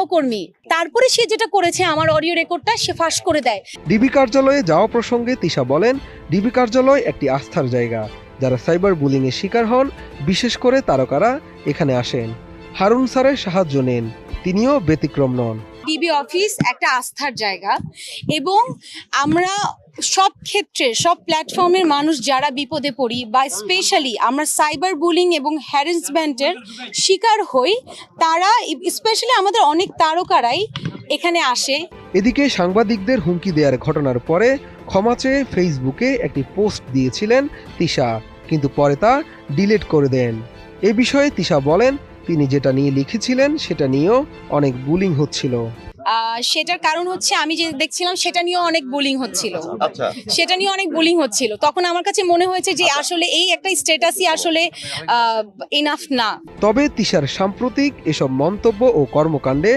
সহকর্মী, তারপরে সে যেটা করেছে আমার অডিও রেকর্ডটা সে ফাঁস করে দেয়। ডিবি কার্যালয়ে যাওয়া প্রসঙ্গে তিশা বলেন, ডিবি কার্যালয় একটি আস্থার জায়গা। যারা সাইবার বুলিংয়ের শিকার হন, বিশেষ করে তারকারা এখানে আসেন। হারুন স্যারের সাহায্য নেন, তিনিও ব্যতিক্রম নন। ডিবি অফিস একটা আস্থার জায়গা এবং আমরা সব ক্ষেত্রে সব প্ল্যাটফর্মের মানুষ যারা বিপদে পড়ি বা স্পেশালি আমরা সাইবার বুলিং এবং হ্যারাসমেন্টের শিকার হই, তারা স্পেশালি আমাদের অনেক তারকারাই এখানে আসে। এদিকে সাংবাদিকদের হুমকি দেওয়ার ঘটনার পরে ক্ষমা চেয়ে ফেসবুকে একটি পোস্ট দিয়েছিলেন তিশা, কিন্তু পরে তা ডিলিট করে দেন। এ বিষয়ে তিশা বলেন, তিনি যেটা নিয়ে লিখেছিলেন সেটা নিয়েও অনেক বুলিং হচ্ছিল। সেটার কারণ হচ্ছে আমি যে দেখছিলাম সেটা নিয়েও অনেক বুলিং হচ্ছিল। আচ্ছা, সেটা নিয়ে অনেক বুলিং হচ্ছিল, তখন আমার কাছে মনে হয়েছে যে আসলে এই একটা স্ট্যাটাসই আসলে ইনাফ না। তবে তিশার সাম্প্রতিক এসব মন্তব্য ও কর্মকাণ্ডে